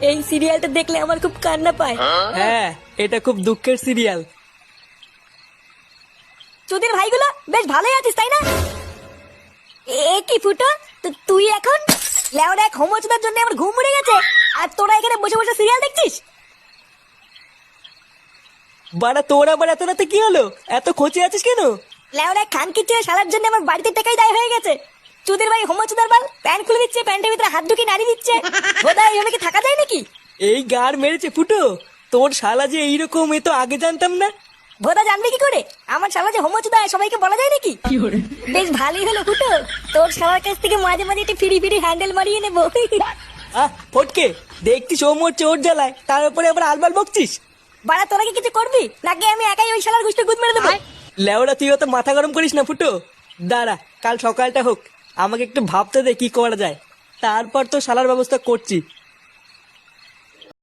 এই সিরিয়ালটা দেখলে আমার খুব কান্না পায়। হ্যাঁ, এটা খুব দুঃখের সিরিয়াল। তোদের ভাইগুলো বেশ ভালোই আছিস তাই না? এ কি ফুটো, তুই এখন লেওরা এক হোমোচুদার জন্য আমার ঘুম উড়ে গেছে, আর তোরা এখানে বসে বসে সিরিয়াল দেখছিস? বাড়া তোর আবার এত রাতে কি হলো? এত খোঁচে আছিস কেন? লেওরা খান কিচ্ছে শালার জন্য আমার বাড়িতে টাকাই দায় হয়ে গেছে। চুদির ভাই হোমোচুদার বাল প্যান্ট খুলে দিচ্ছে, প্যান্টের ভিতরে হাত ঢুকিয়ে নাড়ি দিচ্ছে। বোধহয় এইভাবে কি থাকা যায় নাকি? এই গার মেরেছে ফুটো, তোর শালা যে এইরকম, এ তো আগে জানতাম না। ভোদা জানবে কি করে আমার শালা যে হোমোচুদা সবাইকে বলা যায় নাকি? বেশ ভালোই হলো ফুটো, তোর শালার কাছ থেকে মাঝে মাঝে একটু ফিরি ফিরি হ্যান্ডেল মারিয়ে নেবো। আহ ফটকে, দেখছিস ও মরছে ওর জ্বালায়, তার উপরে আবার আলবাল বকছিস। বাড়া তোরা কি কিছু করবি নাকি আমি একাই ওই শালার গুষ্টি গুদ মেরে দেবো? লেওড়া তুই অত মাথা গরম করিস না ফুটো। দাঁড়া, কাল সকালটা হোক, আমাকে একটু ভাবতে দে কি করা যায়, তারপর তো শালার ব্যবস্থা করছি।